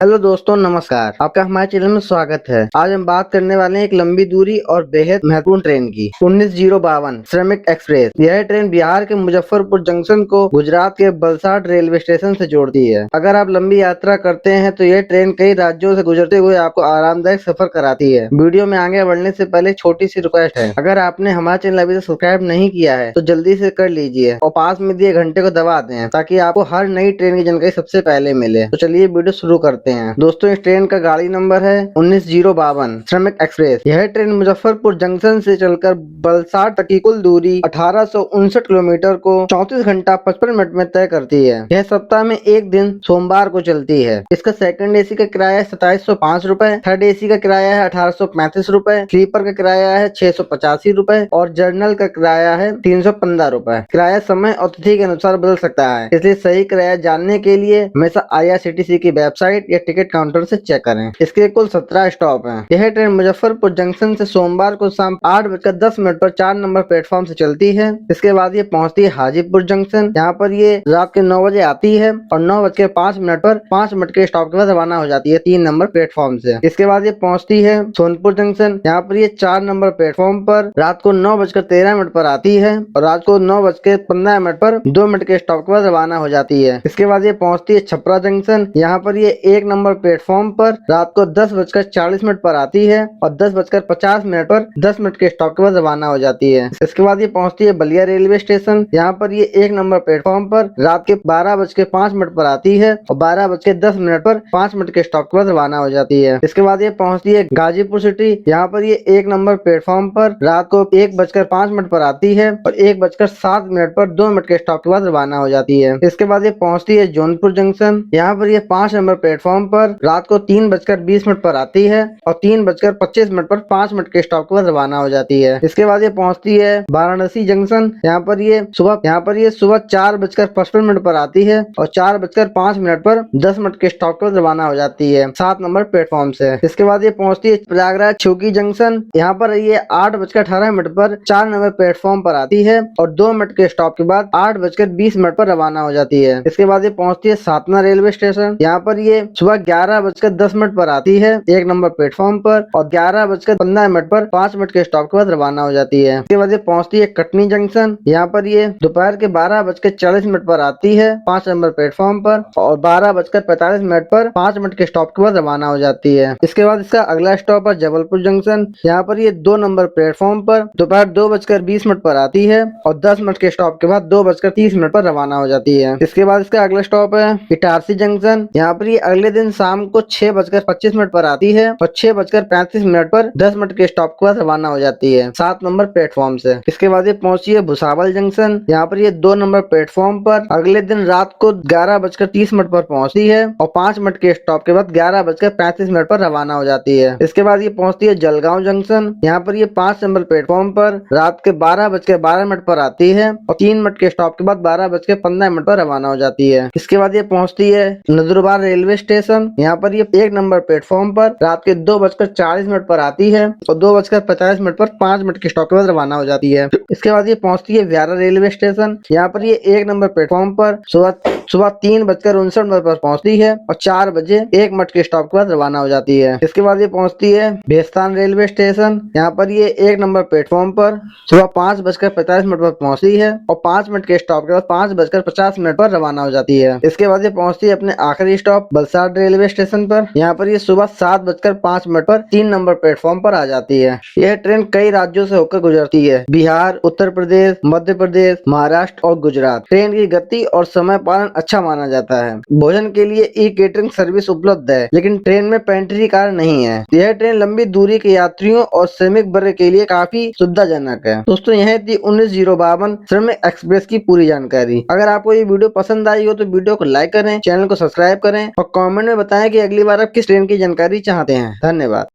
Hello दोस्तों, नमस्कार। आपका हमारे चैनल में स्वागत है। आज हम बात करने वाले हैं एक लंबी दूरी और बेहद महत्वपूर्ण ट्रेन की 1902 श्रमिक एक्सप्रेस। यह ट्रेन बिहार के मुजफ्फरपुर जंक्शन को गुजरात के वलसाड रेलवे स्टेशन से जोड़ती है। अगर आप लंबी यात्रा करते हैं तो यह ट्रेन कई राज्यों से गुजरते हुए आपको आरामदायक सफर कराती है। वीडियो में आगे बढ़ने से पहले छोटी सी रिक्वेस्ट है, अगर आपने हमारा चैनल अभी तक सब्सक्राइब नहीं किया है तो जल्दी से कर लीजिए और पास में दिए घंटे को दबा दें ताकि आपको हर नई ट्रेन की जानकारी सबसे पहले मिले। तो चलिए वीडियो शुरू करते हैं। दोस्तों, इस ट्रेन का गाड़ी नंबर है 1902 श्रमिक एक्सप्रेस। यह ट्रेन मुजफ्फरपुर जंक्शन से चलकर वलसाड तक की कुल दूरी 1859 किलोमीटर को 34 घंटा 55 मिनट में तय करती है। यह सप्ताह में एक दिन सोमवार को चलती है। इसका सेकंड एसी का किराया है 2705 रूपए, थर्ड एसी का किराया है 1835 रूपए, स्लीपर का किराया है 685 रूपए और जर्नल का किराया है 315 रूपए। किराया समय और तिथि के अनुसार बदल सकता है, इसलिए सही किराया जानने के लिए हमेशा IRCTC की वेबसाइट या टिकट काउंटर से चेक करें। इसके कुल 17 स्टॉप हैं। यह ट्रेन मुजफ्फरपुर जंक्शन से सोमवार को शाम 8:10 पर 4 नंबर प्लेटफॉर्म से चलती है। इसके बाद ये पहुंचती है हाजीपुर जंक्शन। यहाँ पर ये रात के 9 बजे आती है और 9:05 पर 5 मिनट के स्टॉप के बाद रवाना हो जाती है 3 नंबर प्लेटफॉर्म से। इसके बाद ये पहुंचती है सोनपुर जंक्शन। यहाँ पर ये 4 नंबर प्लेटफॉर्म पर रात को 9:13 पर आती है और रात को 9:15 पर 2 मिनट के स्टॉप के बाद रवाना हो जाती है। इसके बाद ये पहुंचती है छपरा जंक्शन। यहाँ पर ये 1 नंबर प्लेटफॉर्म पर रात को 10:40 पर आती है और 10:50 पर 10 मिनट के स्टॉप के बाद रवाना हो जाती है। इसके बाद ये पहुंचती है बलिया रेलवे स्टेशन। यहाँ पर ये 1 नंबर प्लेटफॉर्म पर रात के 12:05 पर आती है और 12:10 पर 5 मिनट के स्टॉप के बाद रवाना हो जाती है। इसके बाद ये पहुंचती है गाजीपुर सिटी। यहाँ पर ये 1 नंबर प्लेटफॉर्म पर रात को 1:05 पर आती है और 1:07 पर 2 मिनट के स्टॉप के बाद रवाना हो जाती है। इसके बाद ये पहुंचती है जौनपुर जंक्शन। यहाँ पर ये 5 नंबर प्लेटफॉर्म पर रात को 3:20 पर आती है और 3:25 पर 5 मिनट के स्टॉप के बाद रवाना हो जाती है। इसके बाद ये पहुंचती है वाराणसी जंक्शन। यहाँ पर ये सुबह 4:55 पर आती है और 4:05 पर 10 मिनट के स्टॉप के बाद रवाना हो जाती है 7 नंबर प्लेटफॉर्म से। इसके बाद ये पहुंचती है प्रयागराज छुकी जंक्शन। यहाँ पर ये 8:18 पर 4 नंबर प्लेटफॉर्म पर आती है और 2 मिनट के स्टॉप के बाद 8:20 पर रवाना हो जाती है। इसके बाद ये पहुंचती है सातना रेलवे स्टेशन। यहाँ पर ये सुबह 11:10 पर आती है 1 नंबर प्लेटफॉर्म पर और 11:15 पर 5 मिनट के स्टॉप के बाद रवाना हो जाती है। इसके बाद ये पहुंचती है कटनी जंक्शन। यहाँ पर ये दोपहर के 12:40 पर आती है 5 नंबर प्लेटफॉर्म पर और 12:45 पर 5 मिनट के स्टॉप के बाद रवाना हो जाती है। इसके बाद इसका अगला स्टॉप है जबलपुर जंक्शन। यहाँ पर ये 2 नंबर प्लेटफॉर्म पर दोपहर 2:20 पर आती है और 10 मिनट के स्टॉप के बाद 2:30 पर रवाना हो जाती है। इसके बाद इसका अगला स्टॉप है इटारसी जंक्शन। यहाँ पर ये अगले दिन शाम को 6:25 पर आती है और 6:35 पर 10 मिनट के स्टॉप के बाद रवाना हो जाती है 7 नंबर प्लेटफॉर्म से। इसके बाद ये पहुंची है भुसावल जंक्शन। यहाँ पर ये 2 नंबर प्लेटफॉर्म पर अगले दिन रात को 11:30 पर पहुंचती है और 5 मिनट के स्टॉप के बाद 11:35 पर रवाना हो जाती है। इसके बाद ये पहुंचती है जलगांव जंक्शन। यहाँ पर ये 5 नंबर प्लेटफॉर्म पर रात के 12:12 पर आती है और 3 मिनट के स्टॉप के बाद 12:15 पर रवाना हो जाती है। इसके बाद ये पहुंचती है नंदुरबार रेलवे स्टेशन। यहाँ पर ये 1 नंबर प्लेटफॉर्म पर रात के 2:40 पर आती है और 2:50 पर 5 मिनट के स्टॉप के बाद रवाना हो जाती है। इसके बाद ये पहुंचती है व्यारा रेलवे स्टेशन। यहाँ पर ये 1 नंबर प्लेटफॉर्म पर सुबह 3:59 पर पहुंचती है और 4 बजे 1 मिनट के स्टॉप के बाद रवाना हो जाती है। इसके बाद ये पहुंचती है भेस्तान रेलवे स्टेशन। यहाँ पर ये 1 नंबर प्लेटफॉर्म पर सुबह 5:45 पर पहुंचती है और 5 मिनट के स्टॉप के बाद 5:50 पर रवाना हो जाती है। इसके बाद ये पहुंचती है अपने आखिरी स्टॉप वलसाड रेलवे स्टेशन पर। यहाँ पर ये सुबह 7:05 पर 3 नंबर प्लेटफॉर्म पर आ जाती है। यह ट्रेन कई राज्यों से होकर गुजरती है, बिहार, उत्तर प्रदेश, मध्य प्रदेश, महाराष्ट्र और गुजरात। ट्रेन की गति और समय पालन अच्छा माना जाता है। भोजन के लिए ई केटरिंग सर्विस उपलब्ध है, लेकिन ट्रेन में पेंट्री कार नहीं है। यह ट्रेन लंबी दूरी के यात्रियों और श्रमिक वर्ग के लिए काफी सुविधाजनक है। दोस्तों, यह थी 1902 श्रमिक एक्सप्रेस की पूरी जानकारी। अगर आपको ये वीडियो पसंद आई हो तो वीडियो को लाइक करें, चैनल को सब्सक्राइब करें और कमेंट में बताएं कि अगली बार आप किस ट्रेन की जानकारी चाहते हैं। धन्यवाद।